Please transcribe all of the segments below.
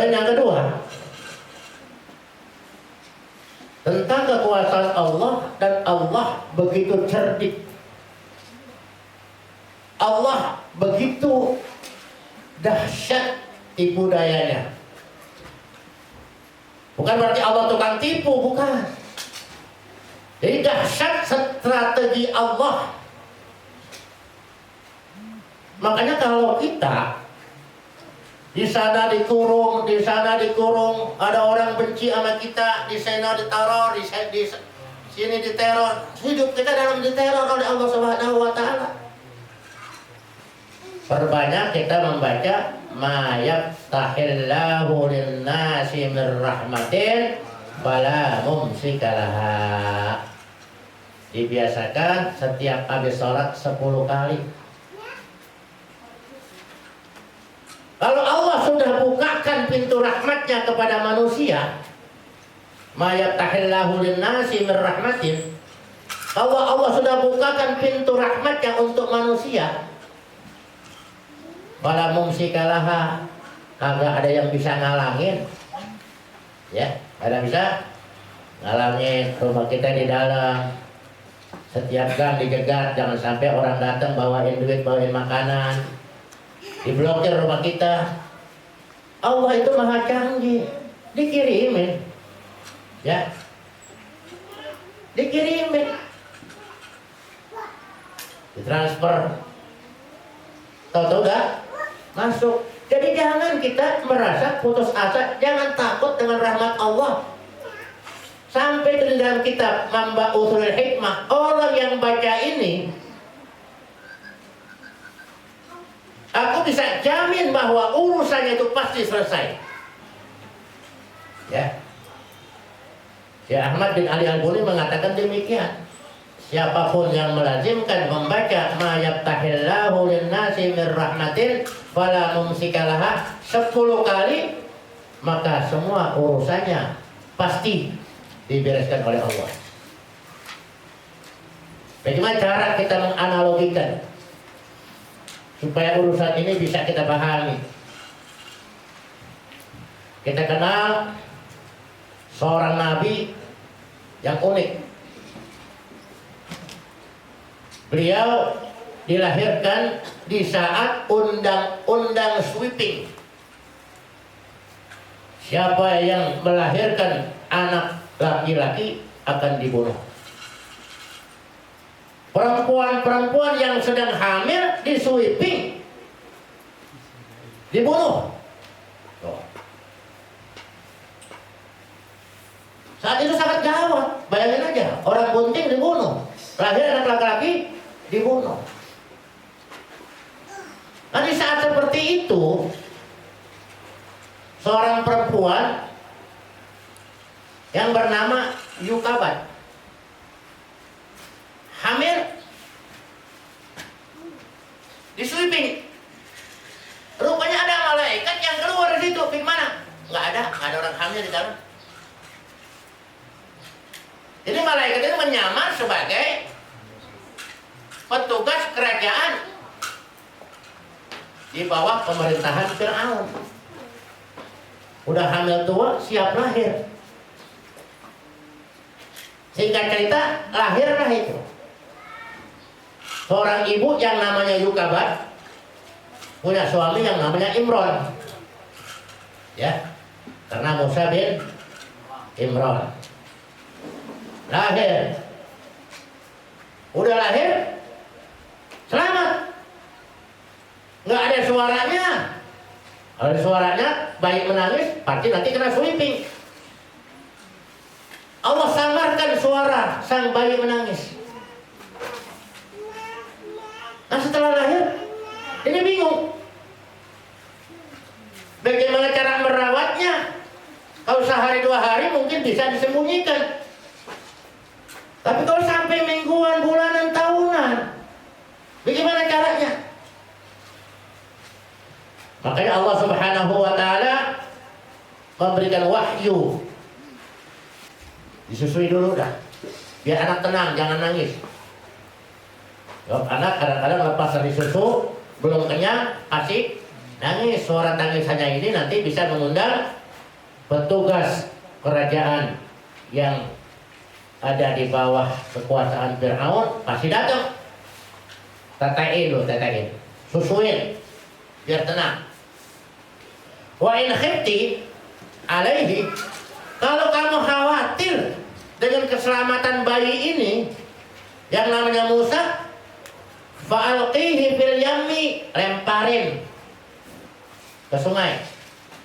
Poin yang kedua, tentang kekuasaan Allah, dan Allah begitu cerdik. Allah begitu dahsyat tipu dayanya. Bukan berarti Allah tukang tipu, bukan. Jadi dahsyat strategi Allah. Makanya kalau kita di sana dikurung, ada orang benci sama kita, di sana diteror, di sini diteror. Hidup kita dalam diteror oleh Allah Subhanahu wa taala. Perbanyak kita membaca ma yaftahillahu lin-nasi min rahmatin fala mumsikalaha. Dibiasakan setiap habis sholat 10 kali. Kalau Allah sudah bukakan pintu rahmatnya kepada manusia, ma yaftahillahu lin-nasi min rahmatin, kalau Allah sudah bukakan pintu rahmatnya untuk manusia, fala mumsikalaha, kagak ada yang bisa ngalangin. Ya, ada bisa ngalangin. Rumah kita di dalam, setiap gang dijegat, jangan sampai orang datang bawain duit, bawain makanan. Diblokir rumah kita. Allah itu maha canggih, dikirimin. Ya, dikirimin, ditransfer, tahu-tahu gak masuk. Jadi jangan kita merasa putus asa, jangan takut dengan rahmat Allah. Sampai di dalam kitab Mamba Usulul Hikmah, orang yang baca ini, aku bisa jamin bahwa urusannya itu pasti selesai. Ya, Syekh Ahmad bin Ali Al-Buni mengatakan demikian. Siapapun yang melazimkan membaca ma yaftahillahu lin-nasi min rahmatin fala mumsikalaha 10 kali, maka semua urusannya pasti dibereskan oleh Allah. Bagaimana cara kita menganalogikan supaya urusan ini bisa kita pahami? Kita kenal seorang nabi yang unik. Beliau dilahirkan di saat undang-undang sweeping. Siapa yang melahirkan anak laki-laki akan dibunuh. Perempuan-perempuan yang sedang hamil di sweeping dibunuh. Saat itu sangat gawat. Bayangin aja, orang bunting dibunuh, lahir anak laki-laki dibunuh. Nah, di saat seperti itu, seorang perempuan yang bernama Yukabat hamil di sweeping. Rupanya ada malaikat yang keluar dari situ. Gimana? Nggak ada orang hamil di dalam. Jadi malaikat itu menyamar sebagai petugas kerajaan di bawah pemerintahan Fir'aun. Udah hamil tua, siap lahir. Singkat cerita, lahirlah itu seorang ibu yang namanya Yukabat, punya suami yang namanya Imron. Ya, karena Musa bin Imron. Lahir. Udah lahir, selamat. Nggak ada suaranya. Kalau ada suaranya, bayi menangis, pasti nanti kena sweeping. Allah samarkan suara sang bayi menangis. Nah, setelah lahir, ini bingung. Bagaimana cara merawatnya? Kalau sehari 2 hari mungkin bisa disembunyikan. Tapi kalau sampai mingguan, bulanan, tahunan, bagaimana caranya? Makanya Allah Subhanahu wa ta'ala memberikan wahyu. Disusui dulu dah, biar anak tenang, jangan nangis. Anak kadang-kadang lepas dari susu, belum kenyang, kasih Nangis, suara tangisannya ini nanti bisa mengundang petugas kerajaan yang ada di bawah kekuasaan Fir'aun, pasti datang. Tetein loh, tetein, susuin biar tenang. Wa in khifti alaihi, kalau kamu khawatir dengan keselamatan bayi ini yang namanya Musa, fa'alqihi fil yammi, lemparin ke sungai,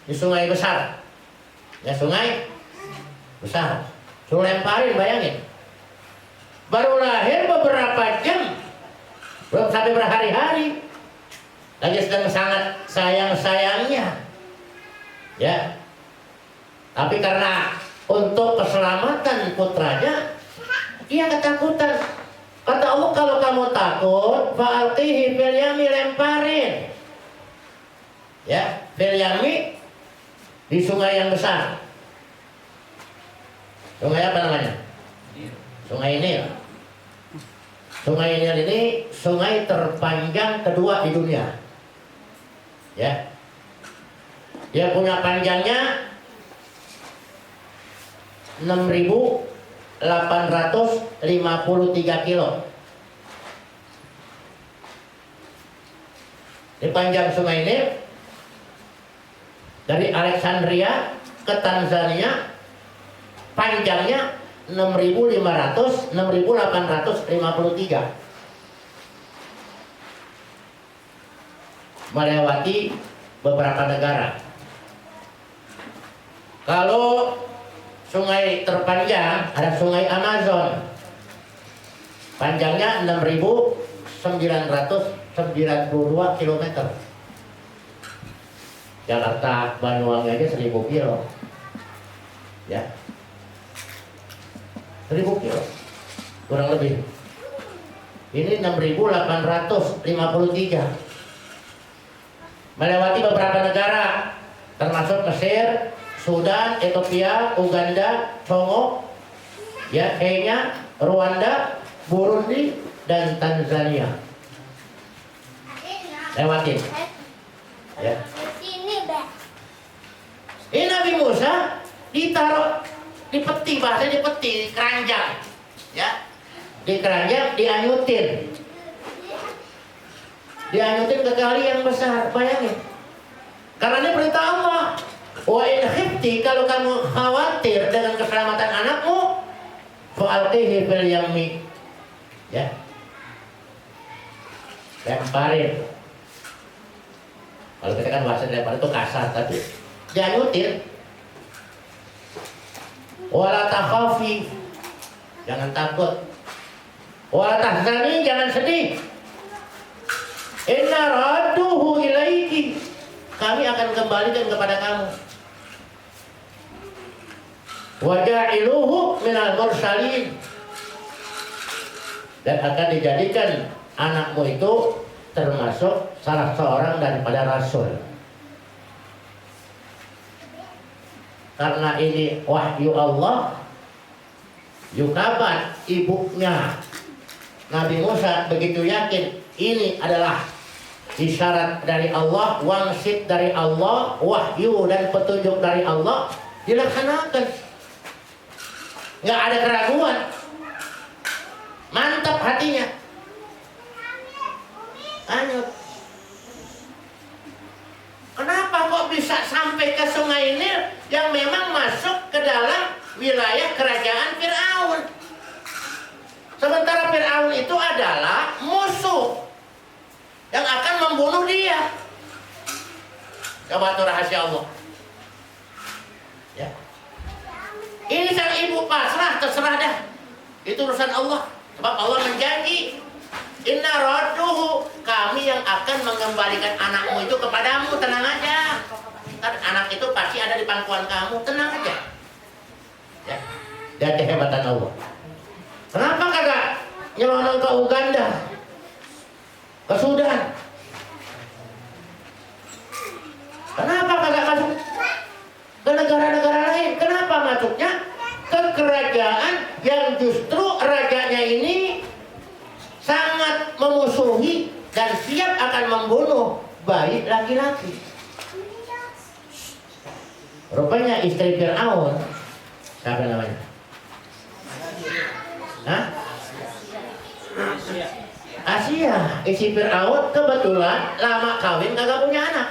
di sungai besar, ya sungai besar, suruh lemparin, bayangin. Baru lahir beberapa jam, belum sampai berhari-hari, lagi sedang sangat sayang-sayangnya, ya. Tapi karena untuk keselamatan putranya, dia ketakutan. Kata Allah, kalau kamu takut, fa'alqihi fil yammi, lemparin. Ya, fil yammi, di sungai yang besar. Sungai apa namanya? Sungai Nil. Sungai Nil ini sungai terpanjang kedua di dunia. Ya. Dia punya panjangnya 6.853 kilo. Di panjang sungai Nil dari Alexandria ke Tanzania, panjangnya 6.853, melewati beberapa negara. Kalau sungai terpanjang ada sungai Amazon, panjangnya 6.992 km. Jakarta Banyuwangi aja 1.000 kilo, ya, 1.000 kilo kurang lebih. Ini 6.853, melewati beberapa negara termasuk Mesir, Sudan, Ethiopia, Uganda, Congo, ya, Kenya, Rwanda, Burundi, dan Tanzania. Lewatin, ya. Ini Nabi Musa ditaruh di peti, bahasanya di peti, di keranjang, ya, di keranjang, dianyutin ke kali yang besar, bayangin. Karena ini perintah Allah. Wa in khifti, kalau kamu khawatir dengan keselamatan anakmu, fa'alqihi fil yammi, ya, lemparin. Kalau kita kan bahasa lempar itu kasar, tapi dianyutin. Wala takhafi, jangan takut. Wala tahzani, jangan sedih. Inna radduhu ilaiki, kami akan kembalikan kepada kamu. Wa ja'iluhu minal mursalin, dan akan dijadikan anakmu itu termasuk salah seorang daripada rasul. Karena ini wahyu Allah, Yukabat, ibunya Nabi Musa begitu yakin ini adalah isyarat dari Allah, wangsit dari Allah, wahyu dan petunjuk dari Allah, dilaksanakan. Nggak ada keraguan, mantap hatinya, anyut. Kenapa kok bisa sampai ke sungai Nil yang memang masuk ke dalam wilayah kerajaan Fir'aun? Sementara Fir'aun itu adalah musuh yang akan membunuh dia. Coba itu rahasia Allah, ya. Ini sang ibu pasrah, terserah dah, itu urusan Allah. Sebab Allah menjanji, inna radduhu, kami yang akan mengembalikan anakmu itu kepadamu, tenang aja. Kan anak itu pasti ada di pangkuan kamu, tenang aja, ya. Dan kehebatan Allah. Kenapa kagak nyelonong ke Uganda, ke Sudan? Kenapa kagak masuk ke negara-negara lain? Kenapa masuknya ke kerajaan yang justru rajanya ini sangat memusuhi dan siap akan membunuh bayi laki-laki. Rupanya istri Fir'aun, siapa namanya? Hah? Asia, istri Fir'aun kebetulan lama kawin kagak punya anak.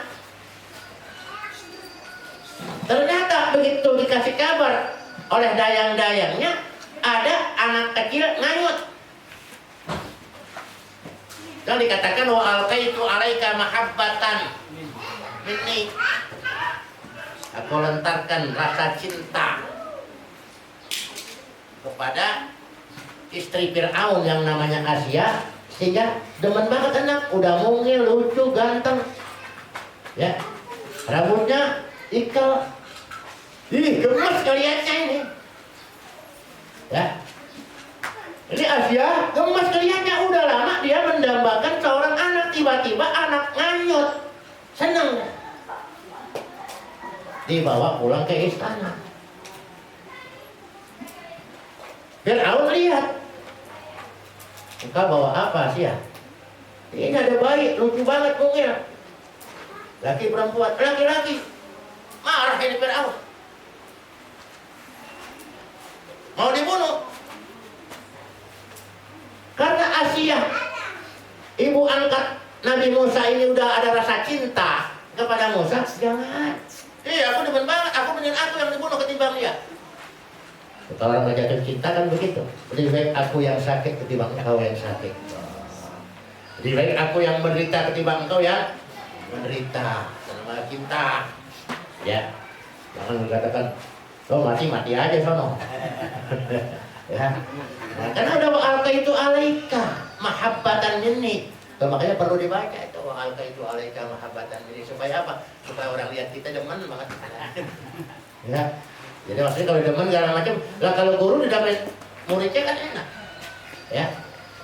Ternyata begitu dikasih kabar oleh dayang-dayangnya ada anak kecil nganyut. Dan dikatakan wa alqaitu alaika mahabbatan minni. Aku lentarkan rasa cinta kepada istri Fir'aun yang namanya Asia, sehingga demen banget anak, udah mungil, lucu, ganteng. Ya. Rambutnya ikal. Ih, gemes kelihatannya ini. Ya. Ini Asia gemes kelihatannya, udah lama dia mendambakan seorang anak, tiba-tiba anak nganyut. Seneng. Dibawa pulang ke istana. Fir'aun lihat. Engkau bawa apa sih ya? Ini ada bayi, lucu banget mungil. Laki perempuan, laki-laki. Marah ini Fir'aun. Mau dibunuh. Karena Asia, ibu angkat Nabi Musa ini udah ada rasa cinta kepada Musa. Jangan. Aku demen banget, aku yang dibunuh ketimbang dia. Kalau orang jatuh cinta kan begitu. Lebih baik aku yang sakit ketimbang kau yang sakit. Lebih baik aku yang menderita ketimbang kau yang menderita. Karena cinta. Ya. Jangan mengatakan, lo mati aja sono. Ya. Nah, karena udah wa'alka itu alaika mahabbatan minni. Makanya perlu dibaca itu wa'alka itu alaika mahabbatan minni. Supaya apa? Supaya orang lihat kita demen banget. Ya. Jadi maksudnya kalau demen segala macam, lah kalau guru didapat muridnya kan enak. Ya.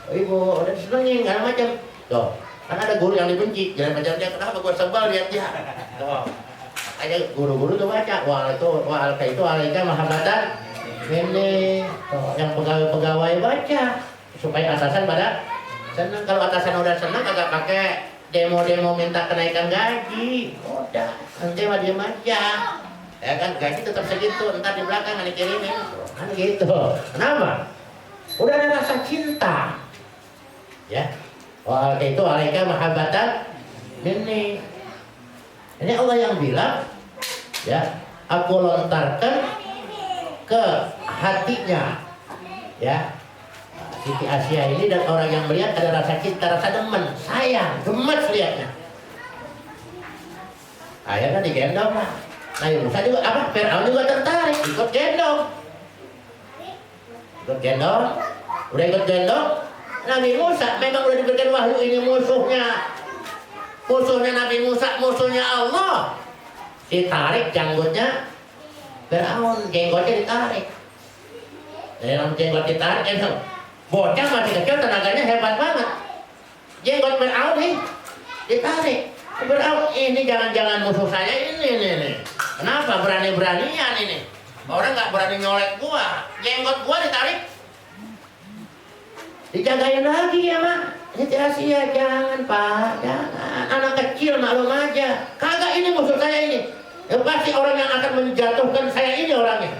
Oh, ibu udah disenengin segala macam. Tuh, kan ada guru yang dibenci, jangan macam dia, kenapa gua sebal lihat dia. Tuh. Makanya guru-guru tuh baca wa'alka itu alaika mahabbatan minni. Tuh, yang pegawai-pegawai baca supaya atasan pada senang. Kalau atasan udah senang agak pakai demo-demo minta kenaikan gaji. Udah, nanti mah diem aja. Ya kan gaji tetap segitu, entar di belakang dikirimin. Kan gitu. Kenapa? Udah ada rasa cinta. Ya. Wa'alka itu alaika mahabbatan minni. Ini Allah yang bilang, ya, aku lontarkan ke hatinya, ya, Siti Asia ini, dan orang yang melihat ada rasa cinta, rasa demen, sayang, gemes lihatnya. Akhirnya digendong lah. Nabi Musa juga Fir'aun juga tertarik, ikut gendong. Udah ikut gendong. Nabi Musa memang udah diberikan wahyu, ini musuhnya Nabi Musa, musuhnya Allah. Ditarik janggutnya Fir'aun, jenggotnya ditarik. Dalam jenggot ditarik, bocah masih kecil, tenaganya hebat banget. Jenggot Fir'aun nih ditarik. Fir'aun, ini jangan-jangan musuh saya ini. Kenapa berani-beranian ini? Orang nggak berani nyolek gua, jenggot gua ditarik. Dijagain lagi ya mak. Siti Asia, jangan pak, jangan. Anak kecil maklum aja. Kagak, ini musuh saya ini. Ya pasti orang yang akan menjatuhkan saya ini orangnya.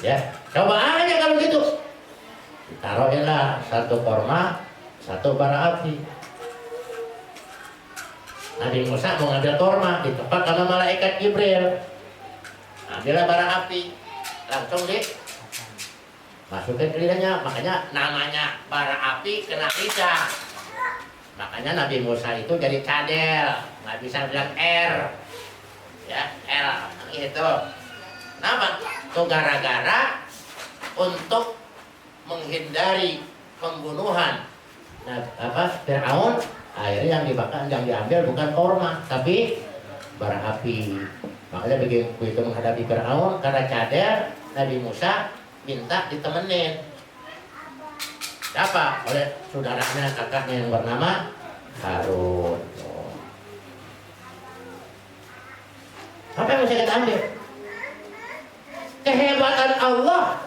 Ya, coba aja kalau gitu. Taruhin lah satu korma, satu bara api. Nabi Musa mau ngambil korma, ditepak sama malaikat Jibril. Ambillah bara api, langsung masukin ke lidahnya. Makanya namanya bara api kena lidah. Makanya Nabi Musa itu jadi cadel, nggak bisa bilang R, ya L gitu. Kenapa? Itu gara-gara untuk menghindari pembunuhan. Nah, Fir'aun, akhirnya yang dibakar, yang diambil bukan korma, tapi bara api. Makanya begitu menghadapi Fir'aun karena cadel, Nabi Musa minta ditemenin. Siapa? Oleh saudaranya, kakaknya yang bernama Harun. Apa yang bisa kita ambil? Kehebatan Allah,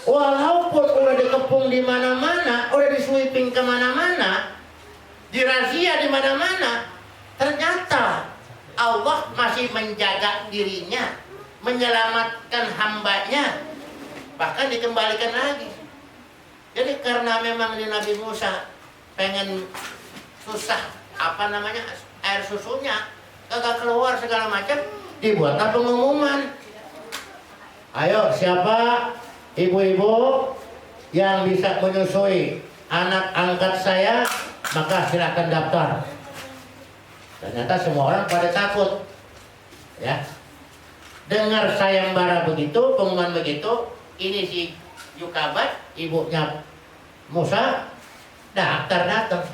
walaupun udah dikepung di mana-mana, udah disweeping kemana-mana, dirazia di mana-mana. Ternyata Allah masih menjaga dirinya, menyelamatkan hambanya, bahkan dikembalikan lagi. Jadi karena memang di Nabi Musa pengen susah air susunya kagak keluar segala macam, dibuatlah pengumuman. Ayo, siapa ibu-ibu yang bisa menyusui anak angkat saya, maka silakan daftar. Ternyata semua orang pada takut, ya. Dengar sayembara begitu, pengumuman begitu, ini si Yukabat, ibunya Musa, daftar datang,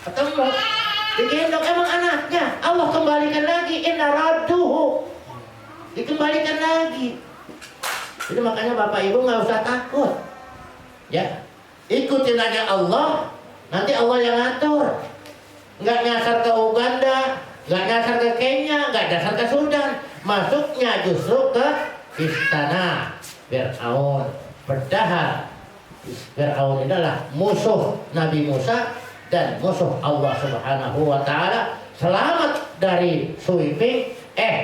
ketemu, digendong emang anaknya, Allah kembalikan lagi, inna radduhu, dikembalikan lagi. Jadi makanya Bapak Ibu nggak usah takut, ya, ikutin aja Allah, nanti Allah yang ngatur. Nggak nyasar ke Uganda, nggak nyasar ke Kenya, nggak nyasar ke Sudan, masuknya justru ke istana Fir'aun. Padahal Fir'aun adalah musuh Nabi Musa dan musuh Allah Subhanahu wa Ta'ala. Selamat dari sweeping,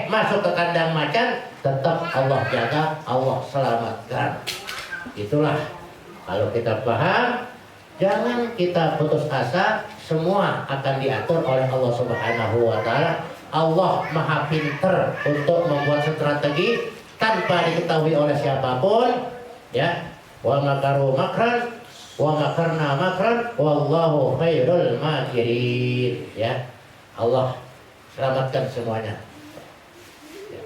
masuk ke kandang macan, tetap Allah jaga, Allah selamatkan. Itulah kalau kita paham, jangan kita putus asa, semua akan diatur oleh Allah Subhanahu wa Ta'ala. Allah Maha pinter untuk membuat strategi tanpa diketahui oleh siapapun, ya. Wa makaru makran wa makarna makran wallahu khairul makirin, ya. Allah selamatkan semuanya. Ya.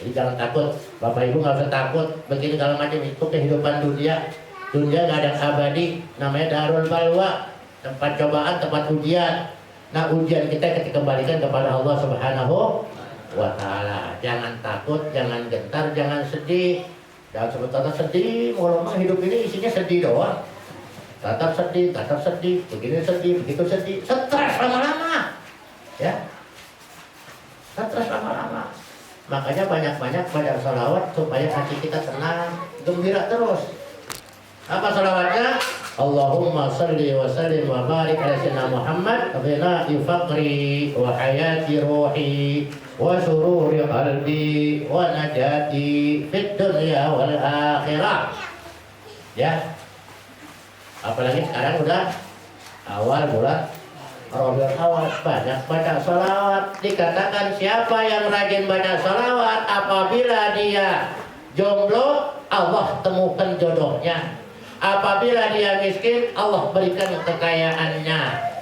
Jadi jangan takut, Bapak Ibu nggak usah takut begini kalau macam itu kehidupan dunia. Dunia nggak ada abadi, namanya darul balwa, tempat cobaan, tempat ujian. Nah, ujian kita kembalikan kepada Allah Subhanahu wa Ta'ala. Jangan takut, jangan gentar, jangan sedih. Jangan sebentar sedih, ngomong hidup ini isinya sedih doang. Tetap sedih, begini sedih, begitu sedih. Stres lama-lama, ya. Stres lama-lama. Makanya banyak-banyak baca salawat supaya hati kita tenang, gembira terus. Apa salawatnya? Allahumma salli wa sallim wa barik ala sayyidina Muhammad ghina'i faqri wa hayati ruhi wa sururi qalbi wa najati fid dunya wal akhirah. Ya. Apalagi sekarang udah awal bulan Rabiul Awal, banyak baca salawat. Dikatakan siapa yang rajin baca salawat apabila dia jomblo, Allah temukan jodohnya. Apabila dia miskin, Allah berikan kekayaannya.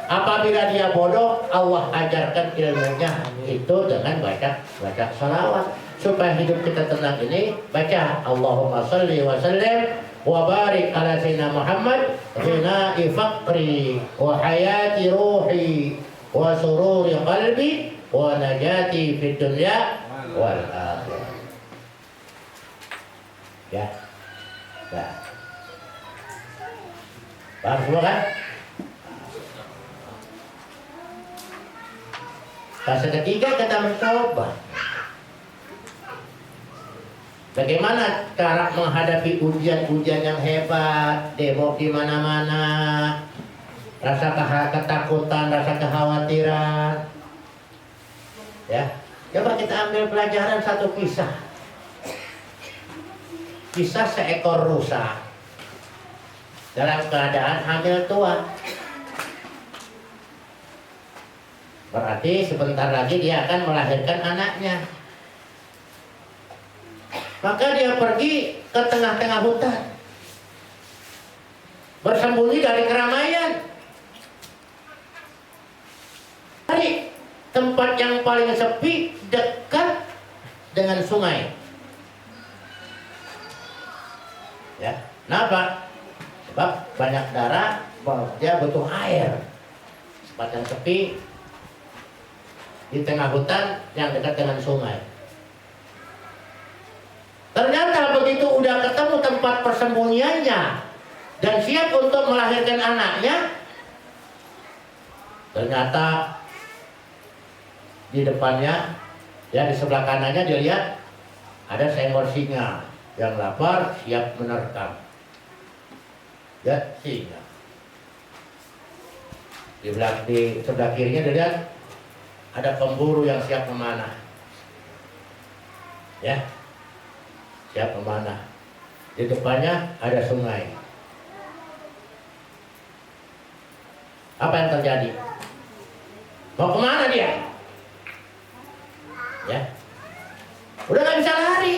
Apabila dia bodoh, Allah ajarkan ilmunya. Itu dengan baca salawat. Supaya hidup kita tenang ini, baca Allahumma salli wa sallim wa barik ala sayyidina Muhammad ghina'i faqri wa hayati ruhi wa sururi qalbi wa najati fid dunya wal akhirah. Ya. Nah. Paham semua kan? Fase ketiga kita mencoba. Bagaimana cara menghadapi ujian-ujian yang hebat, demo di mana-mana, rasa ketakutan, rasa kekhawatiran. Ya, coba kita ambil pelajaran satu kisah. Kisah seekor rusa dalam keadaan hamil tua. Berarti sebentar lagi dia akan melahirkan anaknya. Maka dia pergi ke tengah-tengah hutan, bersembunyi dari keramaian, cari tempat yang paling sepi dekat dengan sungai. Ya, kenapa? Sebab banyak darah, dia butuh air. Tempat yang sepi di tengah hutan yang dekat dengan sungai. Ternyata begitu udah ketemu tempat persembunyiannya dan siap untuk melahirkan anaknya, ternyata di depannya, ya di sebelah kanannya dia lihat ada seekor singa yang lapar siap menerkam. Ya, singa. Di belakang, di sebelah kirinya dilihat ada pemburu yang siap memanah. Ya, siap memanah. Di depannya ada sungai. Apa yang terjadi? Mau kemana dia? Ya, udah nggak bisa lari.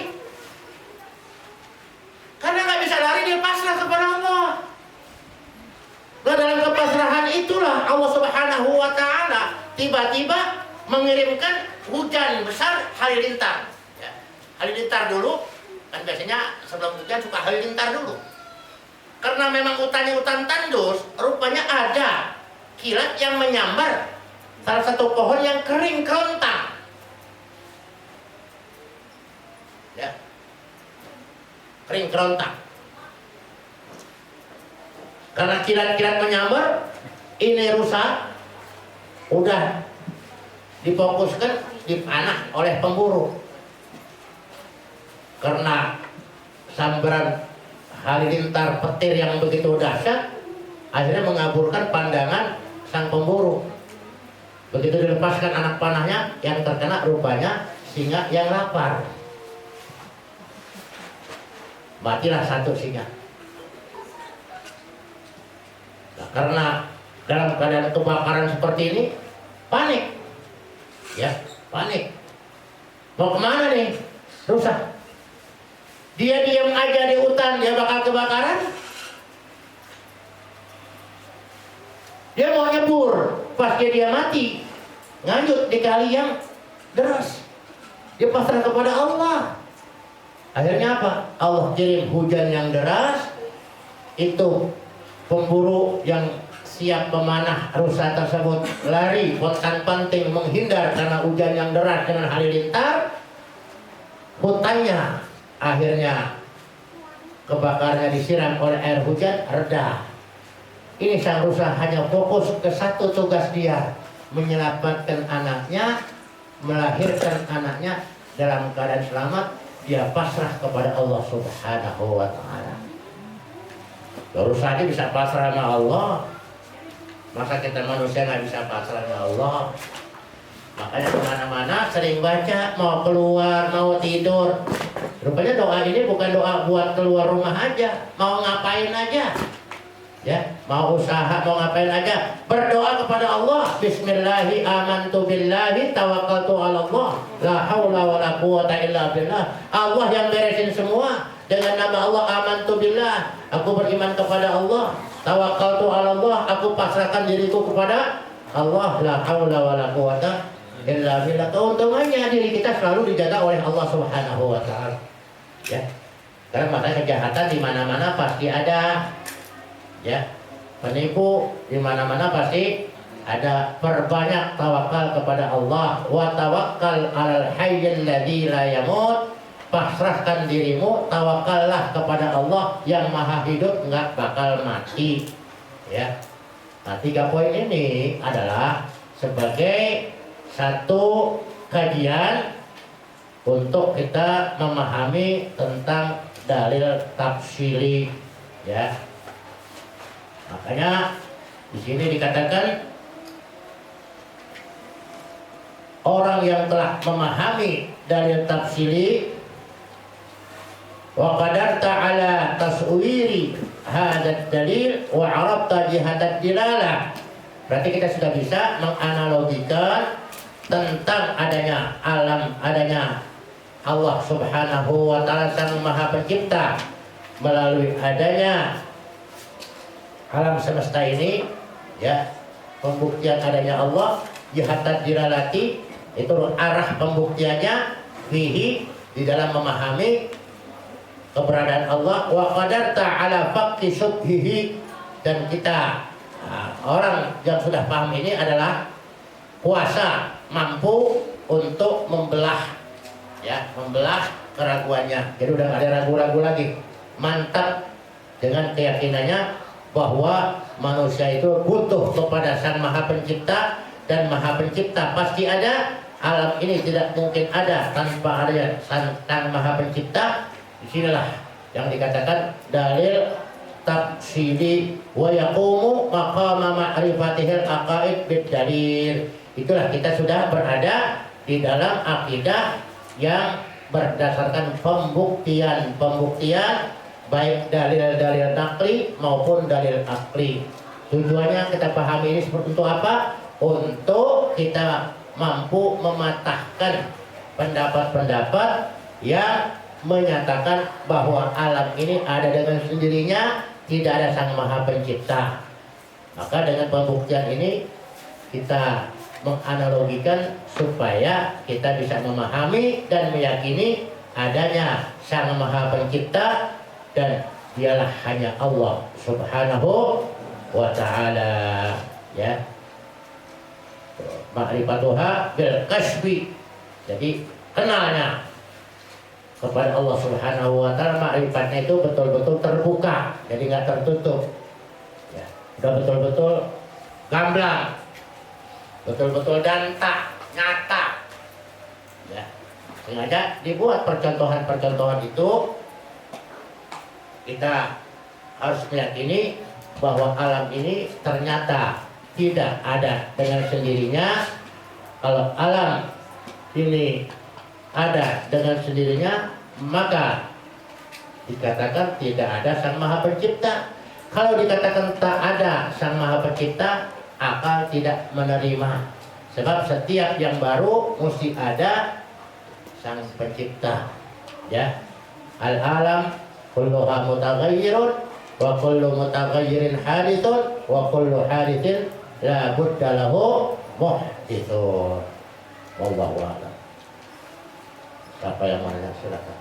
Karena nggak bisa lari, dia pasrah kepada Allah. Nah, dalam kepasrahan itulah Allah Subhanahu wa Ta'ala tiba-tiba mengirimkan hujan besar halilintar. Ya, halilintar dulu, kan biasanya sebelum hujan suka halilintar dulu. Karena memang hutannya hutan tandus, rupanya ada kilat yang menyambar salah satu pohon yang kering kerontang. Ya, kering kerontang. Karena kilat-kilat menyambar, ini rusak, udah difokuskan, dipanah oleh pemburu. Karena sambaran halilintar petir yang begitu dahsyat, akhirnya mengaburkan pandangan sang pemburu. Begitu dilepaskan anak panahnya, yang terkena rupanya singa yang lapar. Matilah satu singa. Nah, karena dalam keadaan kebakaran seperti ini, panik. Ya, panik. Mau kemana nih? Rusak. Dia diam aja di hutan, dia bakal kebakaran. Dia mau nyebur, pas dia mati, nganyut di kali yang deras. Dia pasrah kepada Allah. Akhirnya apa? Allah kirim hujan yang deras. Itu pemburu yang siap memanah rusa tersebut lari pontang-panting menghindar karena hujan yang deras dengan halilintar. Hutannya akhirnya kebakarnya disiram oleh air hujan, reda. Ini sang rusa hanya fokus ke satu tugas dia, menyelamatkan anaknya, melahirkan anaknya dalam keadaan selamat. Dia pasrah kepada Allah Subhanahu wa Ta'ala. Rusa aja bisa pasrah sama Allah, masa kita manusia nggak bisa pasrah sama Allah? Makanya kemana-mana sering baca, mau keluar, mau tidur. Rupanya doa ini bukan doa buat keluar rumah aja, mau ngapain aja. Ya, mau usaha, mau ngapain aja, berdoa kepada Allah. Bismillahi amantu billahi tawakkaltu ala Allah, la haula wala quwata illa billah. Allah yang beresin semua. Dengan nama Allah amantu billah, aku beriman kepada Allah. Tawakkaltu ala Allah, aku pasrahkan diriku kepada Allah. La haula wala quwata illa billah. Keuntungannya diri kita selalu dijaga oleh Allah Subhanahu wa Ta'ala. Ya, karena makanya kejahatan di mana-mana pasti ada. Ya, penipu di mana-mana pasti ada. Perbanyak tawakal kepada Allah. Wa tawakkal 'alal hayyil ladzi la yamut. Pasrahkan dirimu, tawakallah kepada Allah yang maha hidup, nggak bakal mati. Ya. Nah, 3 poin ini adalah sebagai satu kajian untuk kita memahami tentang dalil tafsili. Ya. Makanya di sini dikatakan orang yang telah memahami dalil tafsili wa qadarta ala taswiri hadzal dalil wa arabta jihadat dilalah. Berarti kita sudah bisa menganalogikan tentang adanya alam, adanya Allah Subhanahu wa Ta'ala Sang Maha Pencipta melalui adanya alam semesta ini. Ya, pembuktian adanya Allah, jihadat dilalati, itu arah pembuktiannya fihi, di dalam memahami keberadaan Allah. Wa qadarta ala faqti subhihi, dan kita orang yang sudah paham ini adalah kuasa, mampu untuk membelah, ya, membelah keraguannya. Jadi udah gak ada ragu-ragu lagi, mantap dengan keyakinannya bahwa manusia itu butuh kepada Sang Maha Pencipta, dan Maha Pencipta pasti ada. Alam ini tidak mungkin ada tanpa adanya Sang Maha Pencipta. Disinilah yang dikatakan dalil tafsili wa yaqumu maqama ma'rifatihil aqaid bid dalil. Itulah kita sudah berada di dalam akidah yang berdasarkan pembuktian baik dalil-dalil naqli maupun dalil akli. Tujuannya kita pahami ini seperti untuk apa? Untuk kita mampu mematahkan pendapat-pendapat yang menyatakan bahwa alam ini ada dengan sendirinya, tidak ada Sang Maha Pencipta. Maka dengan pembuktian ini kita menganalogikan supaya kita bisa memahami dan meyakini adanya Sang Maha Pencipta dan dialah hanya Allah Subhanahu wa ta'ala, ya. Ma'rifatuha bil kasbi. Jadi kenalnya kepada Allah Subhanahu wa ta'ala, ma'rifatnya itu betul-betul terbuka, jadi nggak tertutup, ya. Udah betul-betul gamblang, betul-betul danta, nyata, ya. Sengaja dibuat percontohan-percontohan itu. Kita harus meyakini bahwa alam ini ternyata tidak ada dengan sendirinya. Kalau alam ini ada dengan sendirinya, maka dikatakan tidak ada Sang Maha Pencipta. Kalau dikatakan tak ada Sang Maha Pencipta, akal tidak menerima. Sebab setiap yang baru mesti ada Sang Pencipta, ya. Al-alam kulluha mutaghayyirun wa kullu mutaghayyirin hadithun wa kullu hadithin la budda lahu muhdithun. Wallahu a'lam. Siapa yang mana, silakan.